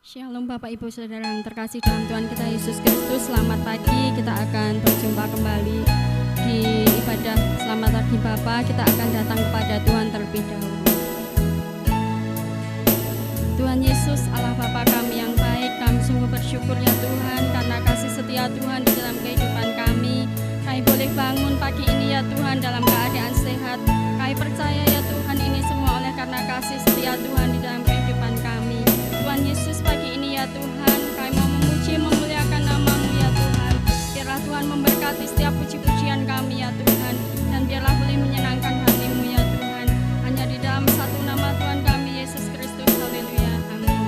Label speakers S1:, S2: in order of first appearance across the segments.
S1: Shalom Bapak Ibu Saudara yang terkasih dalam Tuhan kita Yesus Kristus. Selamat pagi, kita akan berjumpa kembali di ibadah Selamat Pagi Bapa. Kita akan datang kepada Tuhan terlebih dahulu. Tuhan Yesus, Allah Bapa kami yang baik, kami sungguh bersyukur ya Tuhan karena kasih setia Tuhan di dalam kehidupan kami. Kami boleh bangun pagi ini ya Tuhan dalam keadaan sehat. Kami percaya ya Tuhan ini semua oleh karena kasih setia Tuhan di dalam kehidupan kami. Tuhan Yesus, pagi ini ya Tuhan, kami mau memuji memuliakan nama-Mu ya Tuhan. Biarlah Tuhan memberkati setiap puji-pujian kami ya Tuhan, dan biarlah boleh menyenangkan hati-Mu ya Tuhan. Hanya di dalam satu nama Tuhan kami Yesus Kristus. Haleluya. Amin.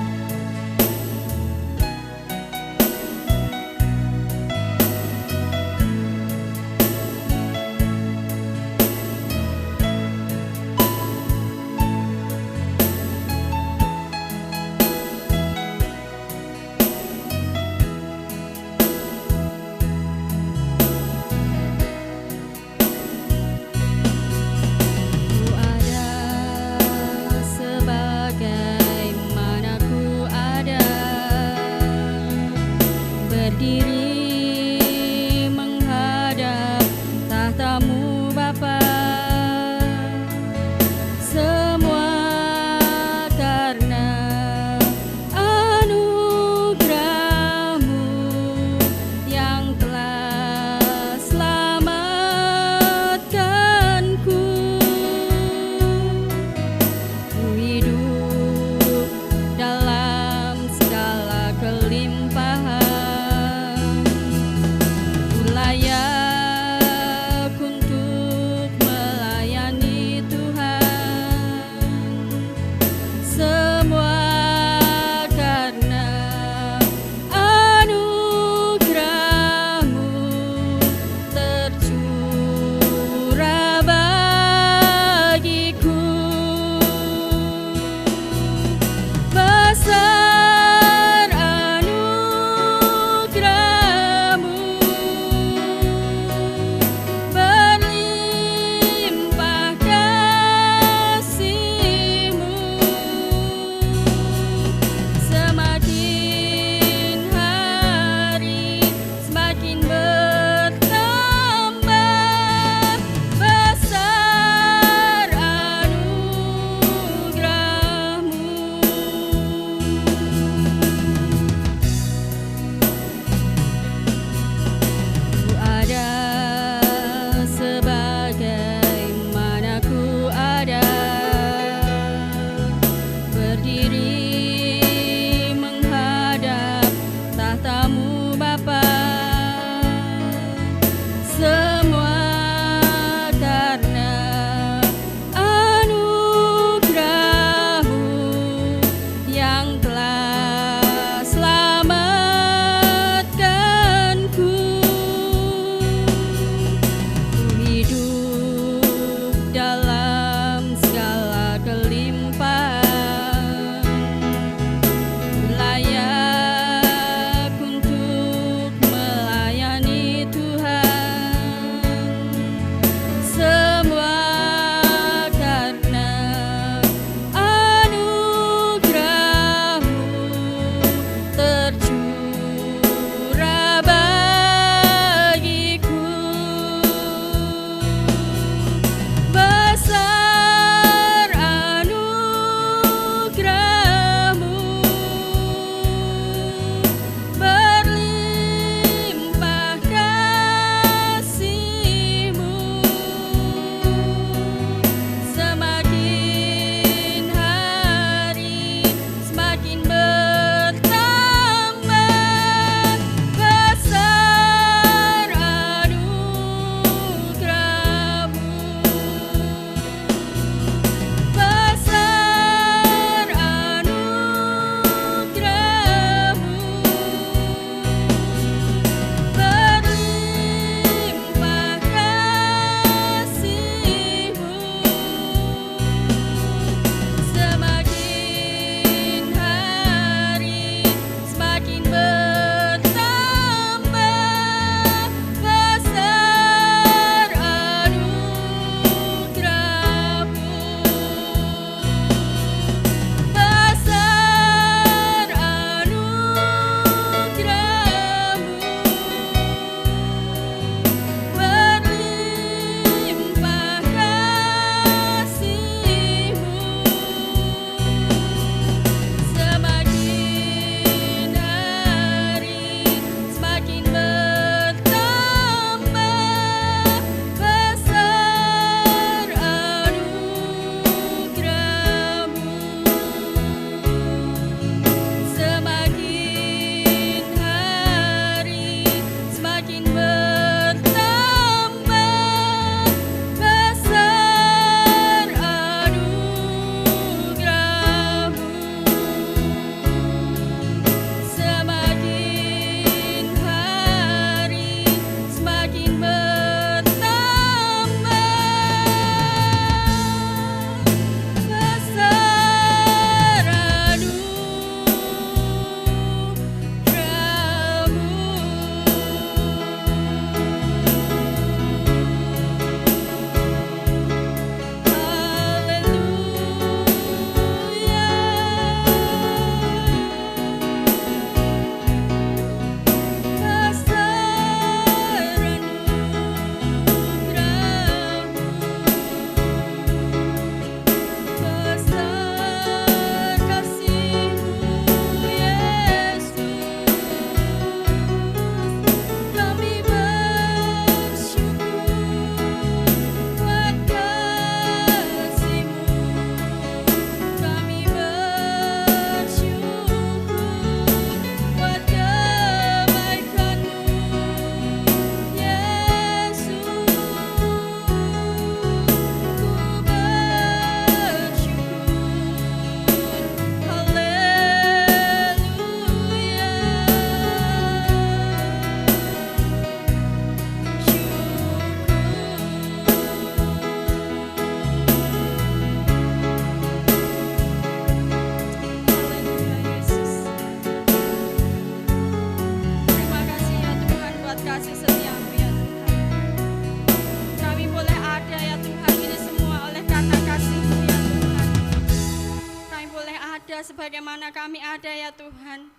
S1: sebagaimana kami ada ya Tuhan.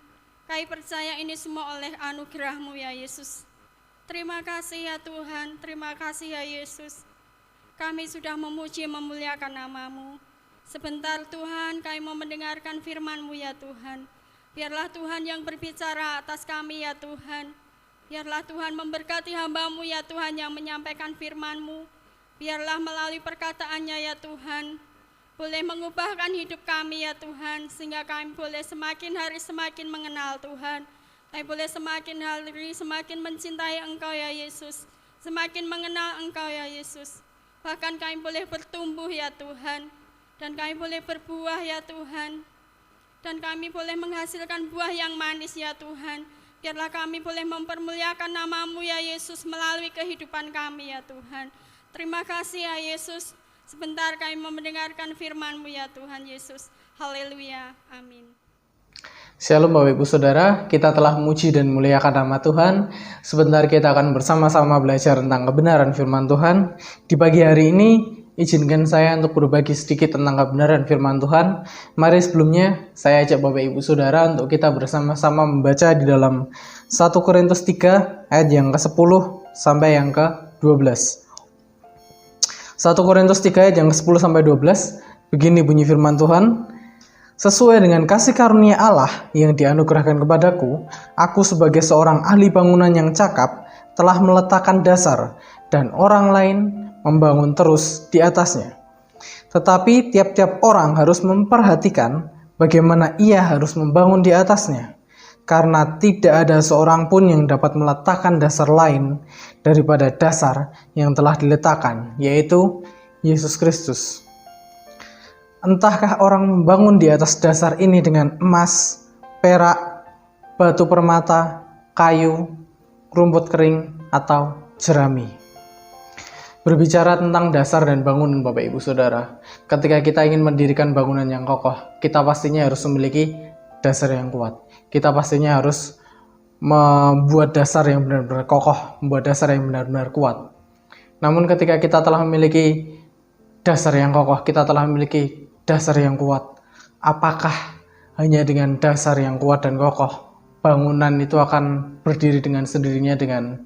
S1: Kami percaya ini semua oleh anugerah-Mu ya Yesus. Terima kasih ya Tuhan, terima kasih ya Yesus. Kami sudah memuji memuliakan nama-Mu. Sebentar Tuhan, kami mau mendengarkan firman-Mu ya Tuhan. Biarlah Tuhan yang berbicara atas kami ya Tuhan. Biarlah Tuhan memberkati hamba-Mu ya Tuhan yang menyampaikan firman-Mu. Biarlah melalui perkataannya ya Tuhan, boleh mengubahkan hidup kami ya Tuhan, sehingga kami boleh semakin hari semakin mengenal Tuhan. Kami boleh semakin hari semakin mencintai Engkau ya Yesus, semakin mengenal Engkau ya Yesus. Bahkan kami boleh bertumbuh ya Tuhan, dan kami boleh berbuah ya Tuhan, dan kami boleh menghasilkan buah yang manis ya Tuhan. Biarlah kami boleh mempermuliakan nama-Mu ya Yesus melalui kehidupan kami ya Tuhan. Terima kasih ya Yesus. Sebentar kami mau mendengarkan firman-Mu ya Tuhan Yesus. Haleluya. Amin.
S2: Shalom Bapak Ibu Saudara, kita telah memuji dan muliakan nama Tuhan. Sebentar kita akan bersama-sama belajar tentang kebenaran firman Tuhan. Di pagi hari ini, izinkan saya untuk berbagi sedikit tentang kebenaran firman Tuhan. Mari sebelumnya, saya ajak Bapak Ibu Saudara untuk kita bersama-sama membaca di dalam 1 Korintus 3 ayat yang ke-10 sampai yang ke-12. 1 Korintus 3 ayat yang ke-10 sampai 12, begini bunyi firman Tuhan. Sesuai dengan kasih karunia Allah yang dianugerahkan kepadaku, aku sebagai seorang ahli bangunan yang cakap telah meletakkan dasar dan orang lain membangun terus di atasnya. Tetapi tiap-tiap orang harus memperhatikan bagaimana ia harus membangun di atasnya, karena tidak ada seorang pun yang dapat meletakkan dasar lain daripada dasar yang telah diletakkan, yaitu Yesus Kristus. Entahkah orang membangun di atas dasar ini dengan emas, perak, batu permata, kayu, rumput kering, atau jerami. Berbicara tentang dasar dan bangunan Bapak Ibu Saudara, ketika kita ingin mendirikan bangunan yang kokoh, kita pastinya harus memiliki dasar yang kuat. Kita pastinya harus membuat dasar yang benar-benar kokoh, membuat dasar yang benar-benar kuat. Namun ketika kita telah memiliki dasar yang kokoh, kita telah memiliki dasar yang kuat, apakah hanya dengan dasar yang kuat dan kokoh bangunan itu akan berdiri dengan sendirinya dengan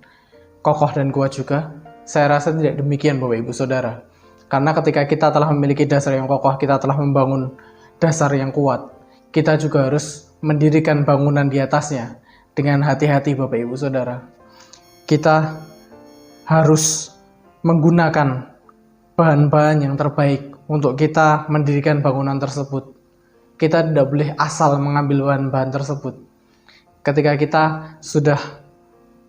S2: kokoh dan kuat juga? Saya rasa tidak demikian Bapak Ibu Saudara. Karena ketika kita telah memiliki dasar yang kokoh, kita telah membangun dasar yang kuat, kita juga harus mendirikan bangunan di atasnya dengan hati-hati Bapak Ibu Saudara. Kita harus menggunakan bahan-bahan yang terbaik untuk kita mendirikan bangunan tersebut. Kita tidak boleh asal mengambil bahan-bahan tersebut. Ketika kita sudah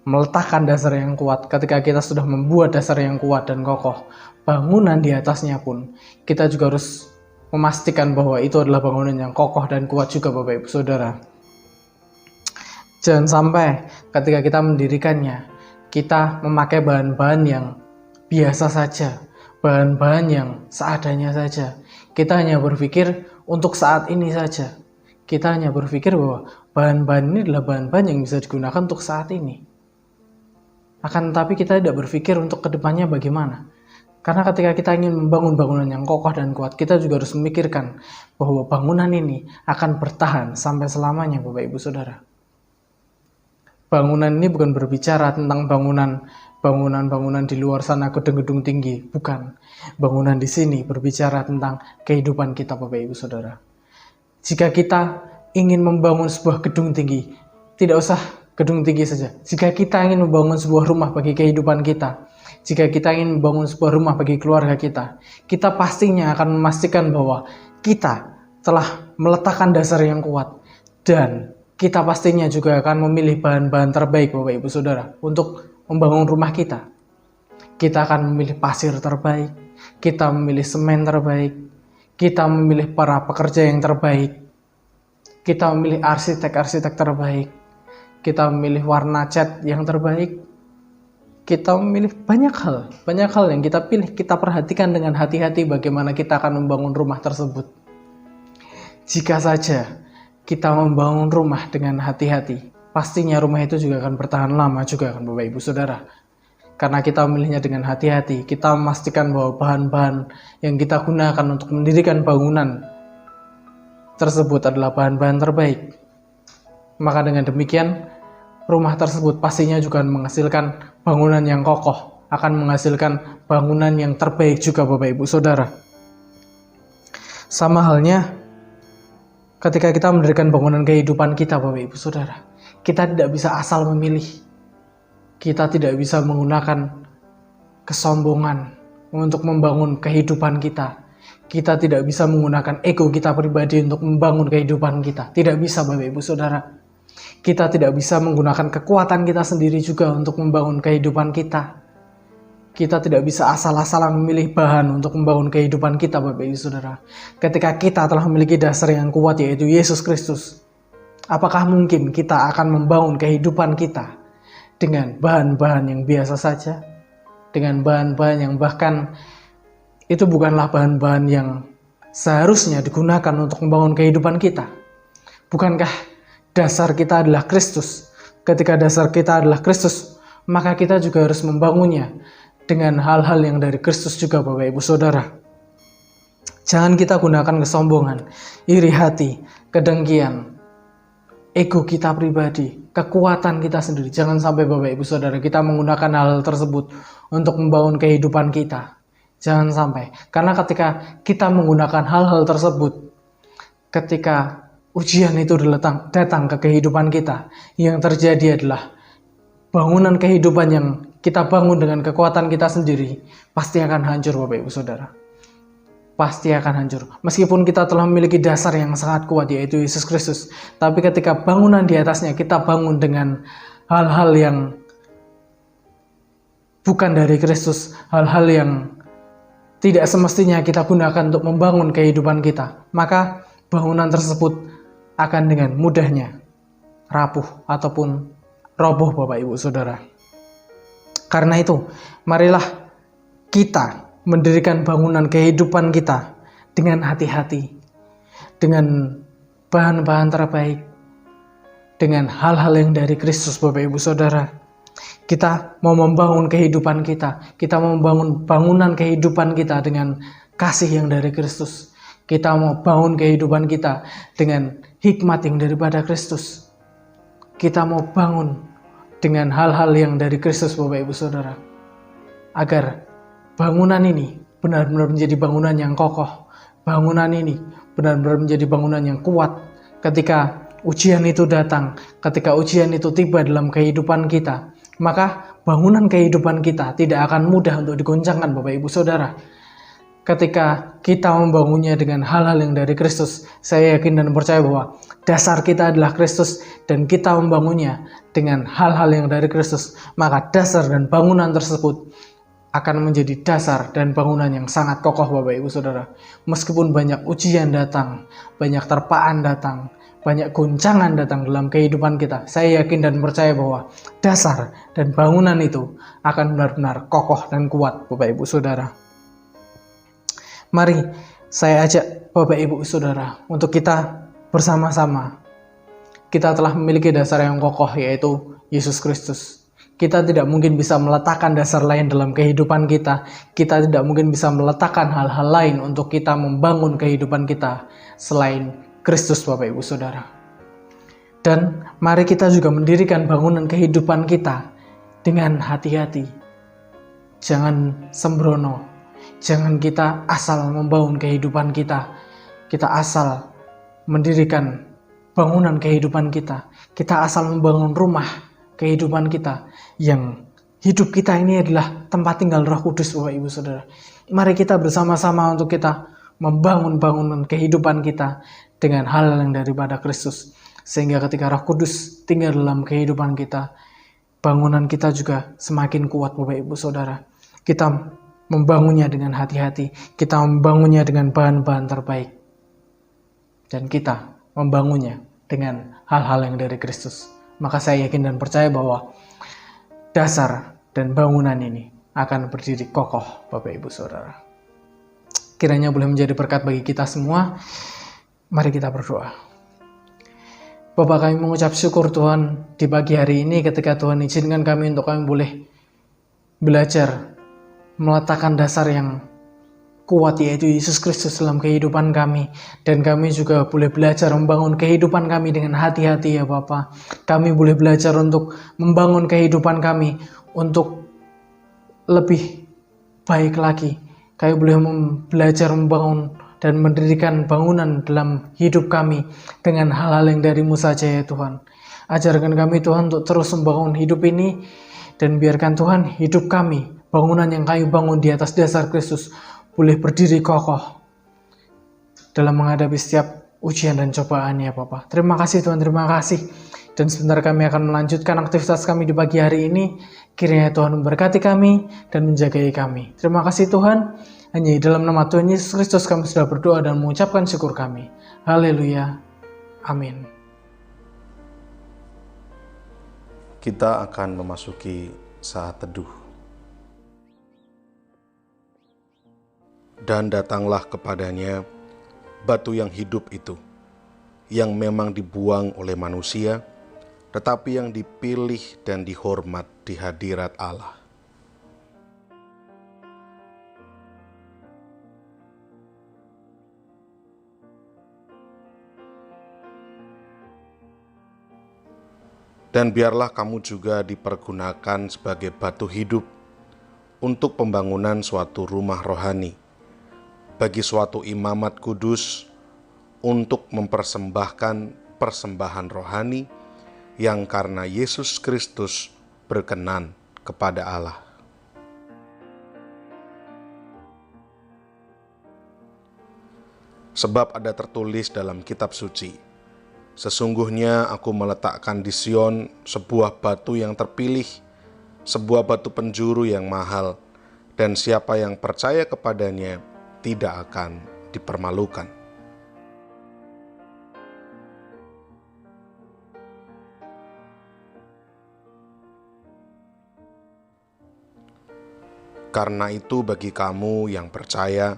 S2: meletakkan dasar yang kuat, ketika kita sudah membuat dasar yang kuat dan kokoh, bangunan di atasnya pun kita juga harus memastikan bahwa itu adalah bangunan yang kokoh dan kuat juga Bapak Ibu Saudara. Jangan sampai ketika kita mendirikannya, kita memakai bahan-bahan yang biasa saja, bahan-bahan yang seadanya saja. Kita hanya berpikir untuk saat ini saja. Kita hanya berpikir bahwa bahan-bahan ini adalah bahan-bahan yang bisa digunakan untuk saat ini. Akan tetapi kita tidak berpikir untuk kedepannya bagaimana. Karena ketika kita ingin membangun bangunan yang kokoh dan kuat, kita juga harus memikirkan bahwa bangunan ini akan bertahan sampai selamanya Bapak Ibu Saudara. Bangunan ini bukan berbicara tentang bangunan di luar sana, gedung-gedung tinggi, bukan. Bangunan di sini berbicara tentang kehidupan kita Bapak Ibu Saudara. Jika kita ingin membangun sebuah gedung tinggi, tidak usah gedung tinggi saja. Jika kita ingin membangun sebuah rumah bagi kehidupan kita, jika kita ingin membangun sebuah rumah bagi keluarga kita, kita pastinya akan memastikan bahwa kita telah meletakkan dasar yang kuat, dan kita pastinya juga akan memilih bahan-bahan terbaik Bapak Ibu Saudara untuk membangun rumah kita. Kita akan memilih pasir terbaik, kita memilih semen terbaik, kita memilih para pekerja yang terbaik, kita memilih arsitek-arsitek terbaik, kita memilih warna cat yang terbaik, kita memilih banyak hal yang kita pilih, kita perhatikan dengan hati-hati bagaimana kita akan membangun rumah tersebut. Jika saja kita membangun rumah dengan hati-hati, pastinya rumah itu juga akan bertahan lama juga kan Bapak Ibu Saudara. Karena kita memilihnya dengan hati-hati, kita memastikan bahwa bahan-bahan yang kita gunakan untuk mendirikan bangunan tersebut adalah bahan-bahan terbaik. Maka dengan demikian, rumah tersebut pastinya juga menghasilkan bangunan yang kokoh, akan menghasilkan bangunan yang terbaik juga Bapak Ibu Saudara. Sama halnya ketika kita mendirikan bangunan kehidupan kita Bapak Ibu Saudara, kita tidak bisa asal memilih. Kita tidak bisa menggunakan kesombongan untuk membangun kehidupan kita. Kita tidak bisa menggunakan ego kita pribadi untuk membangun kehidupan kita. Tidak bisa Bapak Ibu Saudara. Kita tidak bisa menggunakan kekuatan kita sendiri juga untuk membangun kehidupan kita. Kita tidak bisa asal-asalan memilih bahan untuk membangun kehidupan kita Bapak Ibu Saudara. Ketika kita telah memiliki dasar yang kuat yaitu Yesus Kristus, apakah mungkin kita akan membangun kehidupan kita dengan bahan-bahan yang biasa saja? Dengan bahan-bahan yang bahkan itu bukanlah bahan-bahan yang seharusnya digunakan untuk membangun kehidupan kita. Bukankah dasar kita adalah Kristus? Ketika dasar kita adalah Kristus, maka kita juga harus membangunnya dengan hal-hal yang dari Kristus juga Bapak Ibu Saudara. Jangan kita gunakan kesombongan, iri hati, kedengkian, ego kita pribadi, kekuatan kita sendiri. Jangan sampai Bapak Ibu Saudara kita menggunakan hal tersebut untuk membangun kehidupan kita. Jangan sampai. Karena ketika kita menggunakan hal-hal tersebut, ketika ujian itu datang ke kehidupan kita, yang terjadi adalah bangunan kehidupan yang kita bangun dengan kekuatan kita sendiri pasti akan hancur Bapak Ibu Saudara. Pasti akan hancur. Meskipun kita telah memiliki dasar yang sangat kuat yaitu Yesus Kristus, tapi ketika bangunan di atasnya kita bangun dengan hal-hal yang bukan dari Kristus, hal-hal yang tidak semestinya kita gunakan untuk membangun kehidupan kita, maka bangunan tersebut akan dengan mudahnya rapuh ataupun roboh Bapak Ibu Saudara. Karena itu, marilah kita mendirikan bangunan kehidupan kita dengan hati-hati, dengan bahan-bahan terbaik, dengan hal-hal yang dari Kristus Bapak Ibu Saudara. Kita mau membangun kehidupan kita mau membangun bangunan kehidupan kita dengan kasih yang dari Kristus. Kita mau bangun kehidupan kita dengan hikmat yang daripada Kristus. Kita mau bangun dengan hal-hal yang dari Kristus Bapak Ibu Saudara. Agar bangunan ini benar-benar menjadi bangunan yang kokoh. Bangunan ini benar-benar menjadi bangunan yang kuat. Ketika ujian itu datang, ketika ujian itu tiba dalam kehidupan kita, maka bangunan kehidupan kita tidak akan mudah untuk digoncangkan Bapak Ibu Saudara. Ketika kita membangunnya dengan hal-hal yang dari Kristus, saya yakin dan percaya bahwa dasar kita adalah Kristus dan kita membangunnya dengan hal-hal yang dari Kristus, maka dasar dan bangunan tersebut akan menjadi dasar dan bangunan yang sangat kokoh Bapak Ibu Saudara. Meskipun banyak ujian datang, banyak terpaan datang, banyak goncangan datang dalam kehidupan kita, saya yakin dan percaya bahwa dasar dan bangunan itu akan benar-benar kokoh dan kuat Bapak Ibu Saudara. Mari saya ajak Bapak Ibu Saudara untuk kita bersama-sama. Kita telah memiliki dasar yang kokoh yaitu Yesus Kristus. Kita tidak mungkin bisa meletakkan dasar lain dalam kehidupan kita. Kita tidak mungkin bisa meletakkan hal-hal lain untuk kita membangun kehidupan kita selain Kristus Bapak Ibu Saudara. Dan mari kita juga mendirikan bangunan kehidupan kita dengan hati-hati. Jangan sembrono. Jangan kita asal membangun kehidupan kita. Kita asal mendirikan bangunan kehidupan kita. Kita asal membangun rumah kehidupan kita. Yang hidup kita ini adalah tempat tinggal Roh Kudus Bapak Ibu Saudara. Mari kita bersama-sama untuk kita membangun bangunan kehidupan kita dengan hal yang daripada Kristus. Sehingga ketika Roh Kudus tinggal dalam kehidupan kita, bangunan kita juga semakin kuat Bapak Ibu Saudara. Kita membangunnya dengan hati-hati, kita membangunnya dengan bahan-bahan terbaik. Dan kita membangunnya dengan hal-hal yang dari Kristus. Maka saya yakin dan percaya bahwa dasar dan bangunan ini akan berdiri kokoh Bapak Ibu Saudara. Kiranya boleh menjadi berkat bagi kita semua. Mari kita berdoa. Bapa, kami mengucap syukur Tuhan di pagi hari ini ketika Tuhan izinkan kami untuk kami boleh belajar meletakkan dasar yang kuat, yaitu Yesus Kristus dalam kehidupan kami. Dan kami juga boleh belajar membangun kehidupan kami dengan hati-hati ya Bapa. Kami boleh belajar untuk membangun kehidupan kami untuk lebih baik lagi. Kami boleh belajar membangun dan mendirikan bangunan dalam hidup kami dengan hal-hal yang darimu saja ya Tuhan. Ajarkan kami Tuhan untuk terus membangun hidup ini, dan biarkan Tuhan hidup kami, bangunan yang kami bangun di atas dasar Kristus, boleh berdiri kokoh dalam menghadapi setiap ujian dan cobaan ya Bapa. Terima kasih Tuhan, terima kasih. Dan sebentar kami akan melanjutkan aktivitas kami di pagi hari ini. Kiranya Tuhan memberkati kami dan menjagai kami. Terima kasih Tuhan. Hanya di dalam nama Tuhan Yesus Kristus kami sudah berdoa dan mengucapkan syukur kami. Haleluya. Amin.
S3: Kita akan memasuki saat teduh. Dan datanglah kepadanya batu yang hidup itu, yang memang dibuang oleh manusia, tetapi yang dipilih dan dihormat di hadirat Allah. Dan biarlah kamu juga dipergunakan sebagai batu hidup untuk pembangunan suatu rumah rohani, bagi suatu imamat kudus, untuk mempersembahkan persembahan rohani yang karena Yesus Kristus berkenan kepada Allah. Sebab ada tertulis dalam kitab suci, sesungguhnya aku meletakkan di Sion sebuah batu yang terpilih, sebuah batu penjuru yang mahal, dan siapa yang percaya kepadanya tidak akan dipermalukan. Karena itu bagi kamu yang percaya,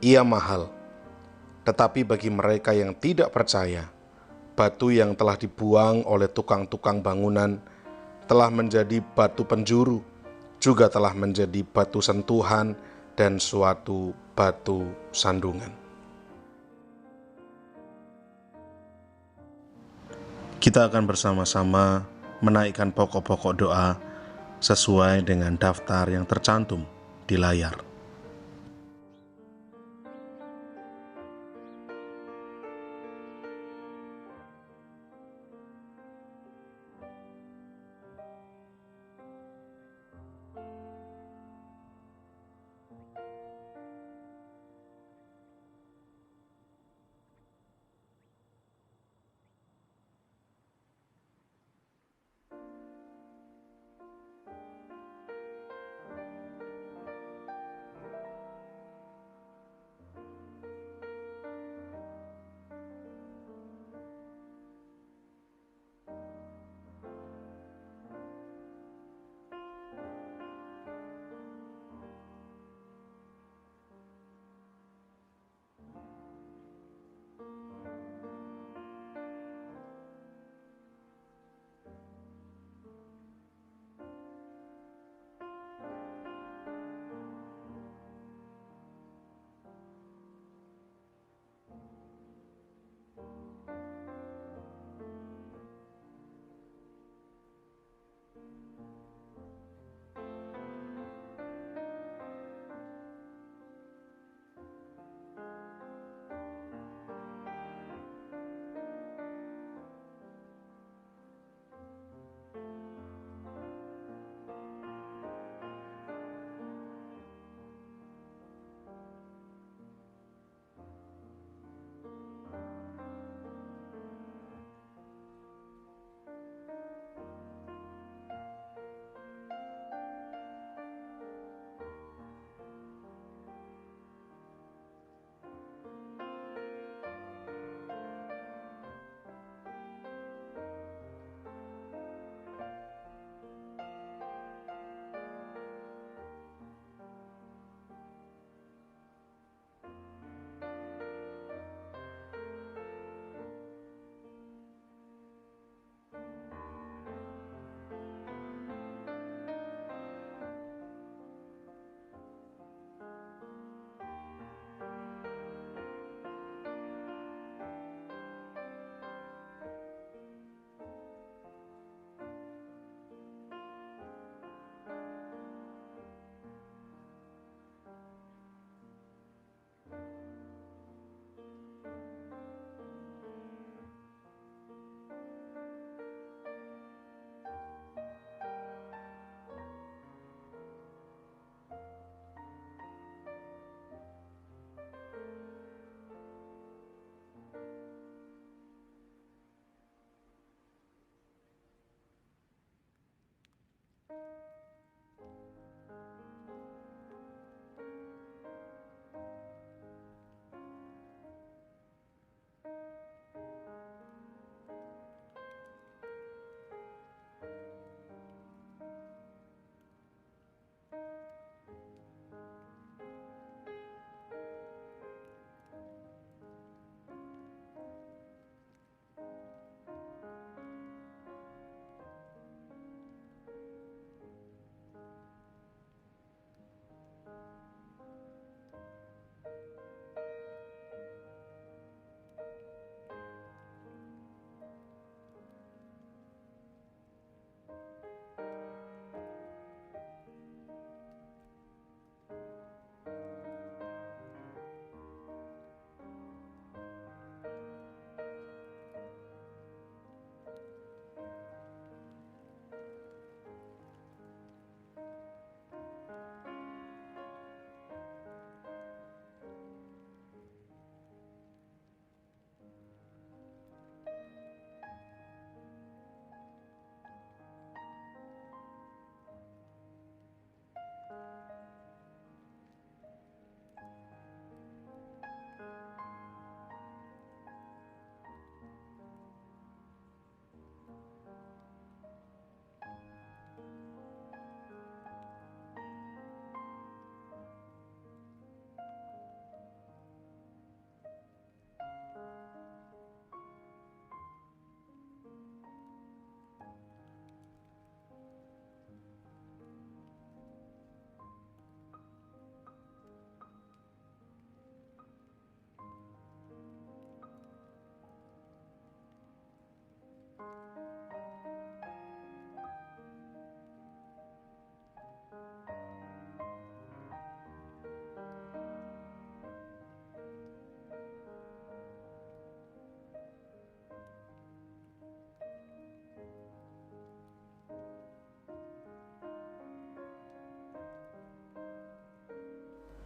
S3: ia mahal. Tetapi bagi mereka yang tidak percaya, batu yang telah dibuang oleh tukang-tukang bangunan telah menjadi batu penjuru, juga telah menjadi batu sentuhan dan suatu batu sandungan. Kita akan bersama-sama menaikkan pokok-pokok doa sesuai dengan daftar yang tercantum di layar.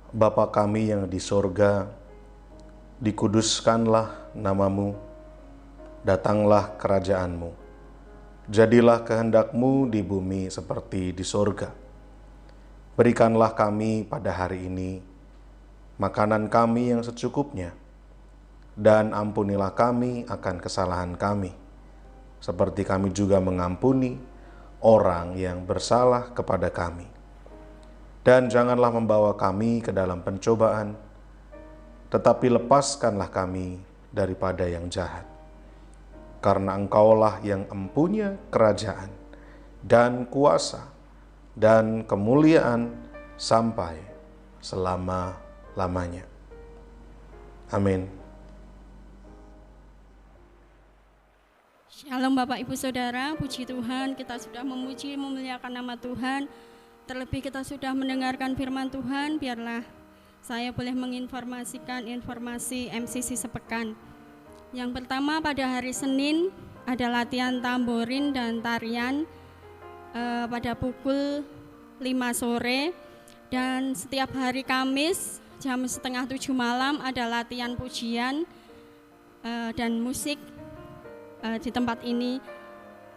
S3: Bapa kami yang di sorga, dikuduskanlah namamu, datanglah kerajaanmu, jadilah kehendakmu di bumi seperti di sorga. Berikanlah kami pada hari ini makanan kami yang secukupnya, dan ampunilah kami akan kesalahan kami, seperti kami juga mengampuni orang yang bersalah kepada kami. Dan janganlah membawa kami ke dalam pencobaan, tetapi lepaskanlah kami daripada yang jahat. Karena Engkaulah yang empunya kerajaan dan kuasa dan kemuliaan sampai selama-lamanya. Amin.
S1: Shalom Bapak Ibu Saudara, puji Tuhan, kita sudah memuji memuliakan nama Tuhan. Terlebih kita sudah mendengarkan firman Tuhan, biarlah saya boleh menginformasikan informasi MCC sepekan. Yang pertama, pada hari Senin ada latihan tamborin dan tarian pada pukul 5 sore, dan setiap hari Kamis jam 6:30 malam ada latihan pujian dan musik di tempat ini.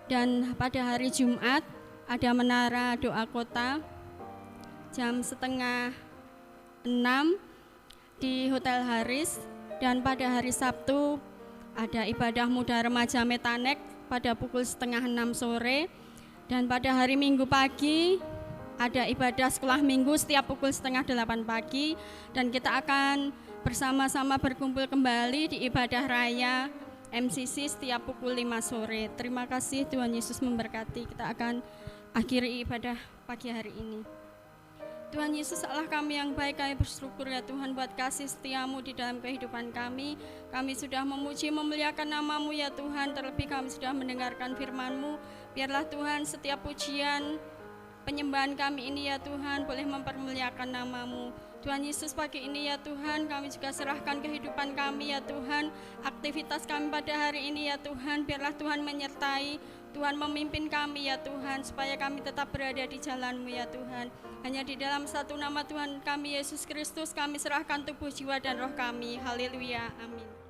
S1: Dan pada hari Jumat ada menara doa kota jam 5:30 di Hotel Haris. Dan pada hari Sabtu ada ibadah muda remaja Metanek pada pukul 5:30 sore. Dan pada hari Minggu pagi ada ibadah sekolah minggu setiap pukul 7:30 pagi. Dan kita akan bersama-sama berkumpul kembali di ibadah raya MCC setiap pukul 5 sore. Terima kasih, Tuhan Yesus memberkati. Kita akan akhiri ibadah pagi hari ini. Tuhan Yesus Allah kami yang baik, kami bersyukur ya Tuhan buat kasih setiamu di dalam kehidupan kami. Kami sudah memuji memuliakan namamu ya Tuhan, terlebih kami sudah mendengarkan firman-Mu. Biarlah Tuhan setiap pujian penyembahan kami ini ya Tuhan boleh mempermuliakan namamu. Tuhan Yesus pagi ini ya Tuhan, kami juga serahkan kehidupan kami ya Tuhan, aktivitas kami pada hari ini ya Tuhan. Biarlah Tuhan menyertai, Tuhan memimpin kami ya Tuhan, supaya kami tetap berada di jalan-Mu ya Tuhan. Hanya di dalam satu nama Tuhan kami Yesus Kristus kami serahkan tubuh, jiwa, dan roh kami. Haleluya, amin.